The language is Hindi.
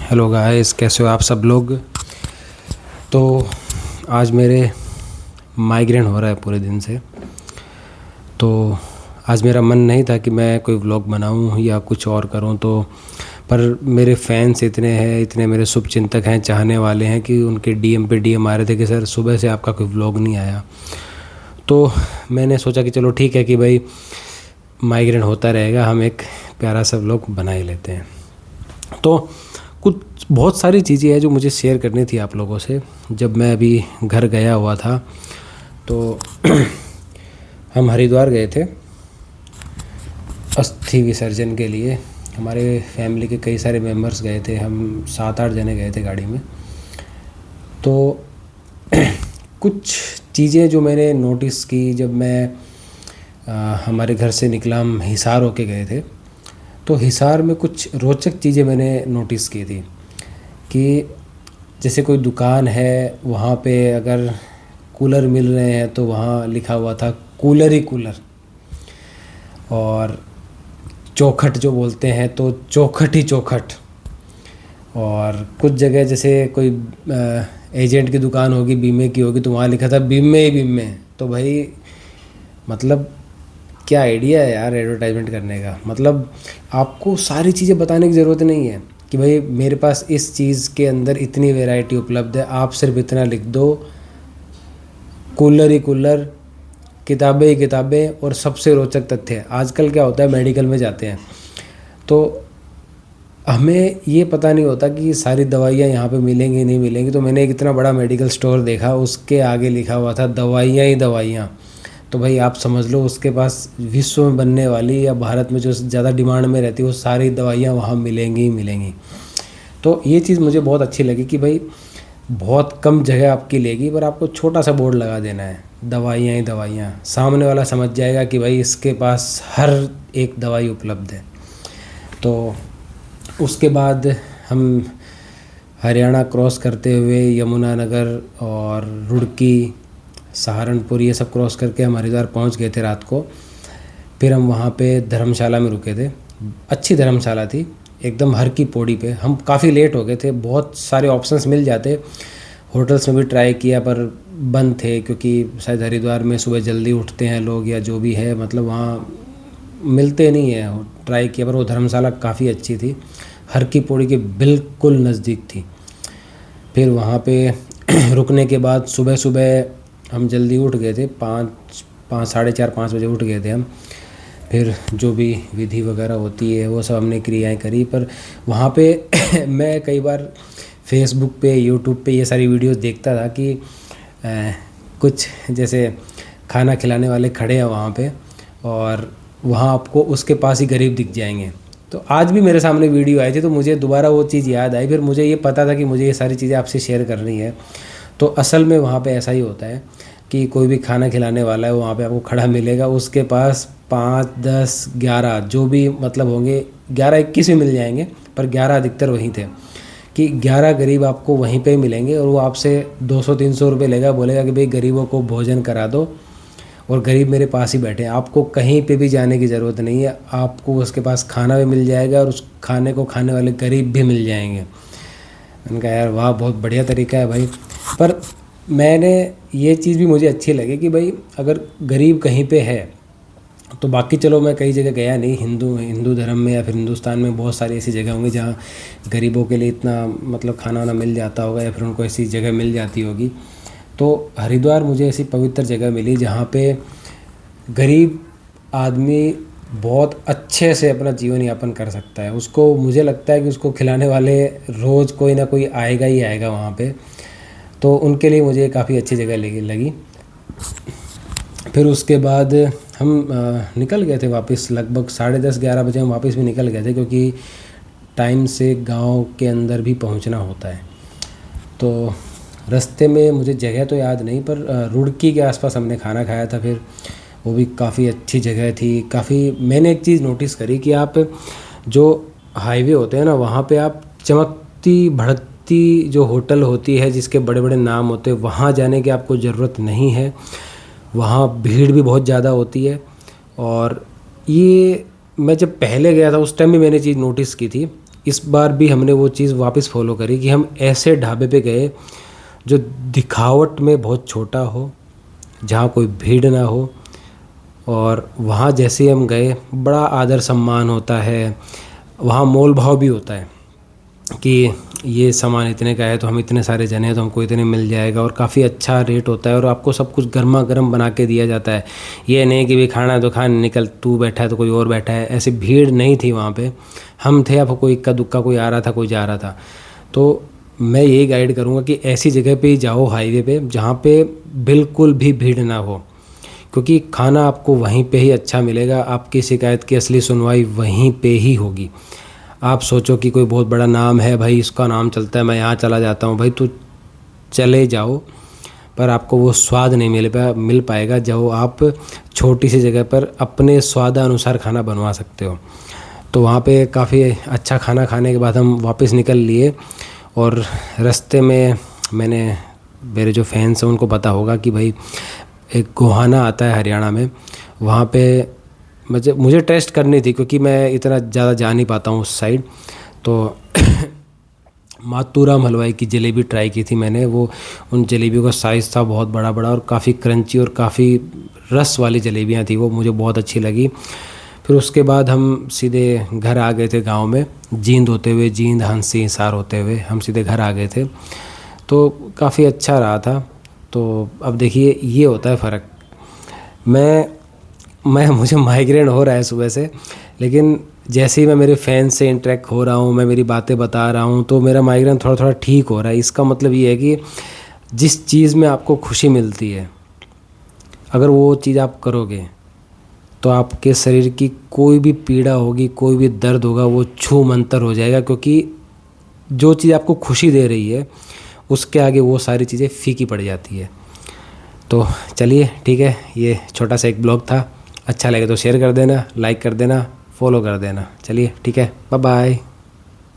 हेलो गाइस, कैसे हो आप सब लोग। तो आज मेरे माइग्रेन हो रहा है पूरे दिन से। तो आज मेरा मन नहीं था कि मैं कोई व्लॉग बनाऊं या कुछ और करूं, तो पर मेरे फैंस इतने हैं, इतने मेरे शुभचिंतक हैं, चाहने वाले हैं कि उनके डीएम पे डीएम आ रहे थे कि सर सुबह से आपका कोई व्लॉग नहीं आया। तो मैंने सोचा कि चलो ठीक है कि भाई माइग्रेन होता रहेगा, हम एक प्यारा सा व्लॉग बना ही लेते हैं। तो कुछ बहुत सारी चीज़ें हैं जो मुझे शेयर करनी थी आप लोगों से। जब मैं अभी घर गया हुआ था तो हम हरिद्वार गए थे अस्थि विसर्जन के लिए। हमारे फैमिली के कई सारे मेंबर्स गए थे, हम 7-8 जने गए थे गाड़ी में। तो कुछ चीज़ें जो मैंने नोटिस की जब मैं हमारे घर से निकला, हम हिसार होके गए थे। तो हिसार में कुछ रोचक चीज़ें मैंने नोटिस की थी कि जैसे कोई दुकान है, वहाँ पे अगर कूलर मिल रहे हैं तो वहाँ लिखा हुआ था कूलर ही कूलर, और चौखट जो बोलते हैं तो चौखट ही चौखट। और कुछ जगह जैसे कोई एजेंट की दुकान होगी, बीमे की होगी, तो वहाँ लिखा था बीमे ही बीमे। तो भाई मतलब क्या आइडिया है यार एडवर्टाइजमेंट करने का। मतलब आपको सारी चीज़ें बताने की ज़रूरत नहीं है कि भाई मेरे पास इस चीज़ के अंदर इतनी वैरायटी उपलब्ध है, आप सिर्फ इतना लिख दो कूलर ही कूलर, किताबें ही किताबें। और सबसे रोचक तथ्य, आजकल क्या होता है, मेडिकल में जाते हैं तो हमें ये पता नहीं होता कि सारी दवाइयाँ यहाँ पे मिलेंगी नहीं मिलेंगी। तो मैंने एक इतना बड़ा मेडिकल स्टोर देखा, उसके आगे लिखा हुआ था दवाइयाँ ही दवाइयाँ। तो भाई आप समझ लो उसके पास विश्व में बनने वाली या भारत में जो ज़्यादा डिमांड में रहती है वो सारी दवाइयाँ वहाँ मिलेंगी ही मिलेंगी। तो ये चीज़ मुझे बहुत अच्छी लगी कि भाई बहुत कम जगह आपकी लेगी, पर आपको छोटा सा बोर्ड लगा देना है दवाइयाँ ही दवाइयाँ। सामने वाला समझ जाएगा कि भाई इसके पास हर एक दवाई उपलब्ध है। तो उसके बाद हम हरियाणा क्रॉस करते हुए यमुनानगर और रुड़की, सहारनपुर, ये सब क्रॉस करके हम हरिद्वार पहुंच गए थे रात को। फिर हम वहाँ पे धर्मशाला में रुके थे। अच्छी धर्मशाला थी एकदम, हर की पौड़ी पे। हम काफ़ी लेट हो गए थे, बहुत सारे ऑप्शंस मिल जाते, होटल्स में भी ट्राई किया पर बंद थे, क्योंकि शायद हरिद्वार में सुबह जल्दी उठते हैं लोग या जो भी है, मतलब वहाँ मिलते नहीं है। ट्राई किया पर वो धर्मशाला काफ़ी अच्छी थी, हर की पौड़ी के बिल्कुल नज़दीक थी। फिर वहाँ पे रुकने के बाद सुबह सुबह हम जल्दी उठ गए थे, 5 साढ़े 4 5 बजे उठ गए थे हम। फिर जो भी विधि वगैरह होती है वो सब हमने क्रियाएं करी। पर वहाँ पे मैं कई बार फेसबुक पे, यूट्यूब पे ये सारी वीडियोस देखता था कि कुछ जैसे खाना खिलाने वाले खड़े हैं वहाँ पे, और वहाँ आपको उसके पास ही गरीब दिख जाएंगे। तो आज भी मेरे सामने वीडियो आई थी तो मुझे दोबारा वो चीज़ याद आई। फिर मुझे ये पता था कि मुझे ये सारी चीज़ें आपसे शेयर करनी है। तो असल में वहाँ पे ऐसा ही होता है कि कोई भी खाना खिलाने वाला है वहाँ पे आपको खड़ा मिलेगा, उसके पास 5 10 11 जो भी मतलब होंगे, 11 21 भी मिल जाएंगे, पर 11 अधिकतर वहीं थे कि 11 गरीब आपको वहीं पे मिलेंगे। और वो आपसे 200-300 रुपये लेगा, बोलेगा कि भाई गरीबों को भोजन करा दो, और गरीब मेरे पास ही बैठे हैं, आपको कहीं पे भी जाने की ज़रूरत नहीं है, आपको उसके पास खाना भी मिल जाएगा और उस खाने को खाने वाले गरीब भी मिल जाएंगे। मैंने कहा यार वाह, बहुत बढ़िया तरीका है भाई। पर मैंने ये चीज़ भी मुझे अच्छी लगी कि भाई अगर गरीब कहीं पे है तो बाकी चलो मैं कई जगह गया नहीं, हिंदू धर्म में या फिर हिंदुस्तान में बहुत सारी ऐसी जगह होंगी जहाँ गरीबों के लिए इतना मतलब खाना वाना मिल जाता होगा या फिर उनको ऐसी जगह मिल जाती होगी। तो हरिद्वार मुझे ऐसी पवित्र जगह मिली जहाँ पे गरीब आदमी बहुत अच्छे से अपना जीवन यापन कर सकता है। उसको मुझे लगता है कि उसको खिलाने वाले रोज़ कोई ना कोई आएगा ही आएगा वहाँ पे। तो उनके लिए मुझे काफ़ी अच्छी जगह लगी। फिर उसके बाद हम निकल गए थे वापस, लगभग 10:30-11 बजे हम वापस भी निकल गए थे, क्योंकि टाइम से गांव के अंदर भी पहुंचना होता है। तो रास्ते में मुझे जगह तो याद नहीं, पर रुड़की के आसपास हमने खाना खाया था। फिर वो भी काफ़ी अच्छी जगह थी। काफ़ी मैंने एक चीज़ नोटिस करी कि आप जो हाईवे होते हैं ना, वहाँ पे आप चमकती भड़कती जो होटल होती है जिसके बड़े बड़े नाम होते हैं, वहाँ जाने की आपको ज़रूरत नहीं है। वहाँ भीड़ भी बहुत ज़्यादा होती है। और ये मैं जब पहले गया था उस टाइम भी मैंने चीज़ नोटिस की थी, इस बार भी हमने वो चीज़ वापस फॉलो करी कि हम ऐसे ढाबे पे गए जो दिखावट में बहुत छोटा हो, जहाँ कोई भीड़ ना हो, और वहाँ जैसे ही हम गए बड़ा आदर सम्मान होता है, वहाँ मोल भाव भी होता है कि ये सामान इतने का है तो हम इतने सारे जने हैं तो हमको इतने मिल जाएगा, और काफ़ी अच्छा रेट होता है, और आपको सब कुछ गर्मा गर्म बना के दिया जाता है। ये नहीं कि भाई खाना है तो खाना, निकल तू बैठा है तो कोई और बैठा है, ऐसी भीड़ नहीं थी वहाँ पे। हम थे, अब कोई इक्का दुक्का कोई आ रहा था, कोई जा रहा था। तो मैं यही गाइड करूँगा कि ऐसी जगह पे ही जाओ हाईवे पे जहाँ पे बिल्कुल भी भीड़ ना हो, क्योंकि खाना आपको वहीं पे ही अच्छा मिलेगा, आपकी शिकायत की असली सुनवाई वहीं पे ही होगी। आप सोचो कि कोई बहुत बड़ा नाम है, भाई इसका नाम चलता है, मैं यहाँ चला जाता हूँ, भाई तो चले जाओ, पर आपको वो स्वाद नहीं मिल पाएगा जो आप छोटी सी जगह पर अपने स्वादानुसार खाना बनवा सकते हो। तो वहाँ पे काफ़ी अच्छा खाना खाने के बाद हम वापस निकल लिए, और रास्ते में मैंने, मेरे जो फैंस हैं उनको पता होगा कि भाई एक गोहाना आता है हरियाणा में, वहाँ पे मुझे टेस्ट करनी थी क्योंकि मैं इतना ज़्यादा जा नहीं पाता हूँ उस साइड। तो मातूराम हलवाई की जलेबी ट्राई की थी मैंने। वो उन जलेबियों का साइज़ था बहुत बड़ा बड़ा, और काफ़ी क्रंची और काफ़ी रस वाली जलेबियाँ थी, वो मुझे बहुत अच्छी लगी। फिर उसके बाद हम सीधे घर आ गए थे गांव में, जींद होते हुए, जींद हंसी हिसार होते हुए हम सीधे घर आ गए थे। तो काफ़ी अच्छा रहा था। तो अब देखिए ये होता है फ़र्क। मुझे माइग्रेन हो रहा है सुबह से, लेकिन जैसे ही मैं मेरे फैन से इंटरेक्ट हो रहा हूँ, मैं मेरी बातें बता रहा हूँ, तो मेरा माइग्रेन थोड़ा थोड़ा ठीक हो रहा है। इसका मतलब ये है कि जिस चीज़ में आपको खुशी मिलती है, अगर वो चीज़ आप करोगे तो आपके शरीर की कोई भी पीड़ा होगी, कोई भी दर्द होगा, वो छू मंतर हो जाएगा, क्योंकि जो चीज़ आपको खुशी दे रही है उसके आगे वो सारी चीज़ें फीकी पड़ जाती है। तो चलिए ठीक है, ये छोटा सा एक ब्लॉग था। अच्छा लगे तो शेयर कर देना, लाइक कर देना, फॉलो कर देना। चलिए ठीक है, बाय बाय।